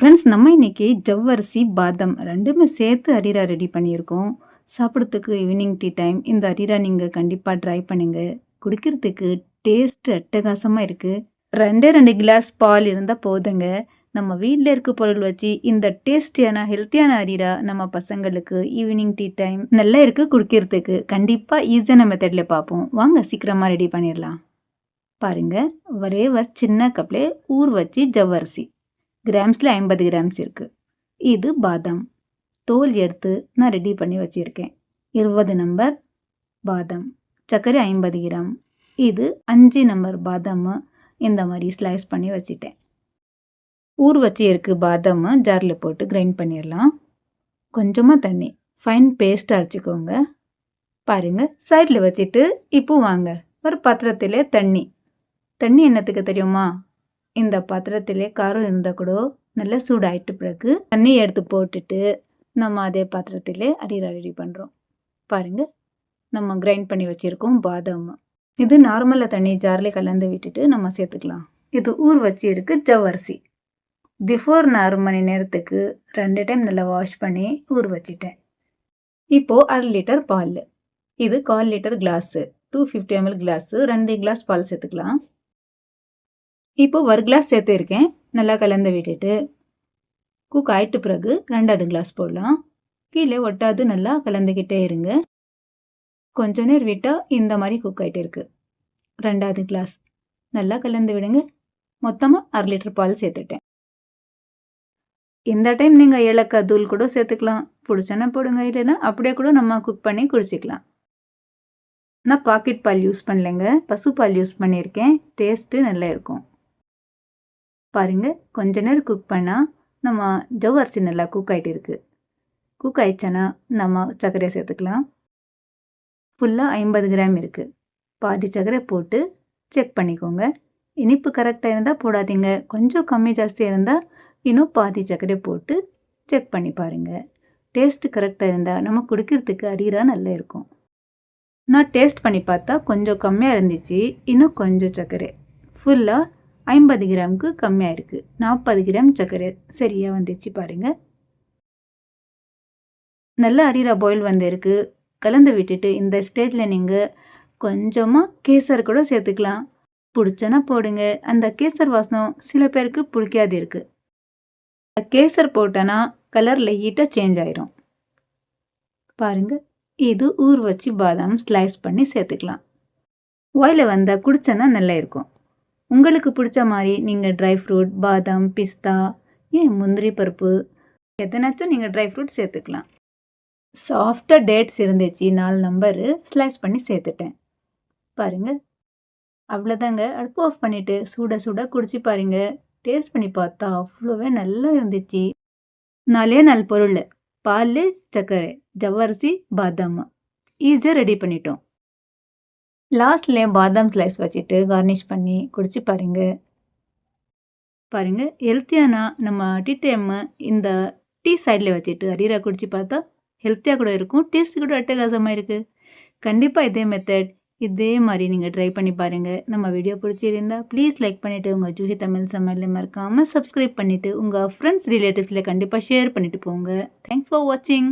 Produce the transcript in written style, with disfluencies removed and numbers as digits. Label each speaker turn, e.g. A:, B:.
A: Friends, நம்ம இன்னைக்கு ஜவ்வரிசி, பாதாம் 2மே சேர்த்து அரீரா ரெடி பண்ணியிருக்கோம். சாப்பிடறதுக்கு ஈவினிங் டீ டைம் இந்த அரீரா நீங்க கண்டிப்பா ட்ரை பண்ணுங்க. குடிக்கிறதுக்கு டேஸ்ட் அட்டகாசமா இருக்கு. 2 கிளாஸ் பால் இருந்தா போதுங்க. நம்ம வீட்ல இருக்க பொருள் வச்சு இந்த டேஸ்டியான, ஹெல்த்தியான அரீரா நம்ம பசங்களுக்கு ஈவினிங் டீ டைம் நல்லா இருக்கு குடிக்கிறதுக்கு. கண்டிப்பா ஈஸியான மெத்தட்ல பார்ப்போம். வாங்க சீக்கிரமா ரெடி பண்ணிடலாம். பாருங்க, ஒரே ஒரு சின்ன கப்ல ஊற வச்சு ஜவ்வரிசி கிராம்ஸில் 50 கிராம்ஸ் இருக்குது. இது பாதாம் தோல் எடுத்து நான் ரெடி பண்ணி வச்சுருக்கேன். 20 நம்பர் பாதாம், சர்க்கரை 50 கிராம். இது 5 நம்பர் பாதாம் இந்த மாதிரி ஸ்லைஸ் பண்ணி வச்சுட்டேன். ஊற வச்சு இருக்கு பாதாம் ஜாரில் போட்டு கிரைண்ட் பண்ணிடலாம். கொஞ்சமாக தண்ணி, ஃபைன் பேஸ்ட் அரைச்சிக்கோங்க. பாருங்கள், சைடில் வச்சுட்டு இப்போ வாங்க ஒரு பாத்திரத்தில் தண்ணி என்னத்துக்கு தெரியுமா? இந்த பாத்திரத்திலே காரம் இருந்தால் கூட நல்லா சூடாயிட்டு பிறகு தண்ணி எடுத்து போட்டுட்டு நம்ம அதே பாத்திரத்திலே அரீரா ரெடி பண்ணுறோம். பாருங்கள், நம்ம கிரைண்ட் பண்ணி வச்சுருக்கோம் பாதாம். இது நார்மலாக தண்ணி ஜாரில் கலந்து விட்டுட்டு நம்ம சேர்த்துக்கலாம். இது ஊற வச்சு இருக்கு ஜவ்வரிசி. பிஃபோர் நான் 1 மணி நேரத்துக்கு 2 டைம் நல்லா வாஷ் பண்ணி ஊற வச்சிட்டேன். இப்போது 1/2 லிட்டர் பால். இது 1/4 litre glass, 250 ml glass. 2 glass பால் சேர்த்துக்கலாம். இப்போ 1 கிளாஸ் சேர்த்துருக்கேன். நல்லா கலந்து விட்டுட்டு குக் ஆயிட்டு பிறகு 2வது கிளாஸ் போடலாம். கீழே ஒட்டாது நல்லா கலந்துக்கிட்டே இருங்க. கொஞ்ச நேரம் விட்டால் இந்த மாதிரி குக் ஆகிட்டு இருக்கு. 2வது கிளாஸ் நல்லா கலந்து விடுங்க. மொத்தமாக 1/2 லிட்டர் பால் சேர்த்துட்டேன். இந்த டைம் நீங்கள் ஏலக்காய் தூள் கூட சேர்த்துக்கலாம். பிடிச்சனா போடுங்க, இல்லைன்னா அப்படியே கூட நம்ம குக் பண்ணி குடிச்சிக்கலாம். நான் பாக்கெட் பால் யூஸ் பண்ணலைங்க, பசுப்பால் யூஸ் பண்ணியிருக்கேன். டேஸ்ட்டு நல்லா இருக்கும். பாருங்கள், கொஞ்ச நேரம் குக் பண்ணால் நம்ம ஜவ்வரிசி நல்லா குக் ஆகிட்டு இருக்குது. குக் ஆயிடுச்சுன்னா நம்ம சர்க்கரை சேர்த்துக்கலாம். ஃபுல்லாக 50 கிராம் இருக்குது. பாதி சர்க்கரை போட்டு செக் பண்ணிக்கோங்க. இனிப்பு கரெக்டாக இருந்தால் போடாதீங்க. கொஞ்சம் கம்மி ஜாஸ்தியாக இருந்தால் இன்னும் பாதி சர்க்கரை போட்டு செக் பண்ணி பாருங்கள். டேஸ்ட்டு கரெக்டாக இருந்தால் நம்ம குடிக்கிறதுக்கு அரீரா நல்லா இருக்கும். நான் டேஸ்ட் பண்ணி பார்த்தா கொஞ்சம் கம்மியாக இருந்துச்சு. இன்னும் கொஞ்சம் சர்க்கரை ஃபுல்லாக 50 கிராமுக்கு கம்மியாக இருக்குது. 40 கிராம் சர்க்கரை சரியாக வந்துச்சு. பாருங்கள், நல்லா அரீரா பாயில் வந்திருக்கு. கலந்து விட்டுட்டு இந்த ஸ்டேஜில் நீங்கள் கொஞ்சமாக கேசர் கூட சேர்த்துக்கலாம். பிடிச்சனா போடுங்க. அந்த கேசர் வாசனம் சில பேருக்கு பிடிக்காது இருக்குது. கேசர் போட்டோன்னா கலர் லைட்டாக சேஞ்ச் ஆயிரும். பாருங்கள், இது ஊற வச்சு பாதாம் ஸ்லைஸ் பண்ணி சேர்த்துக்கலாம். வாயில் வந்தால் குடிச்சனா நல்லா இருக்கும். உங்களுக்கு பிடிச்ச மாதிரி நீங்கள் ட்ரை ஃப்ரூட், பாதாம், பிஸ்தா, முந்திரி பருப்பு எதனாச்சும் நீங்கள் ட்ரை ஃப்ரூட் சேர்த்துக்கலாம். சாஃப்டாக டேட்ஸ் இருந்துச்சு, 4 நம்பரு ஸ்லைஸ் பண்ணி சேர்த்துட்டேன். பாருங்கள், அவ்வளோதாங்க. அடுப்பு ஆஃப் பண்ணிவிட்டு சூடாக குடிச்சு பாருங்கள். டேஸ்ட் பண்ணி பார்த்தா அவ்வளோவே நல்லா இருந்துச்சு. 4 பொருள்: பால், சர்க்கரை, ஜவ்வரிசி, பாதாம். ஈஸியாக ரெடி பண்ணிட்டோம். லாஸ்ட்ல பாதாம் ஸ்லைஸ் வச்சுட்டு கார்னிஷ் பண்ணி குடிச்சு பாருங்கள். ஹெல்த்தியான நம்ம டீ டைம் இந்த டீ சைடில் வச்சுட்டு அரீரா குடிச்சு பார்த்தா ஹெல்த்தியாக கூட இருக்கும். டேஸ்ட் கூட அட்டகாசமாக இருக்குது. கண்டிப்பாக இதே மெத்தட் இதே மாதிரி நீங்கள் ட்ரை பண்ணி பாருங்கள். நம்ம வீடியோ பிடிச்சிருந்தா ப்ளீஸ் லைக் பண்ணிவிட்டு உங்கள் ஜூஹி தமிழ் சமையல் மறக்காமல் சப்ஸ்கிரைப் பண்ணிவிட்டு உங்கள் ஃப்ரெண்ட்ஸ் ரிலேட்டிவ்ஸில் கண்டிப்பாக ஷேர் பண்ணிவிட்டு போங்க. தேங்க்ஸ் ஃபார் வாட்சிங்.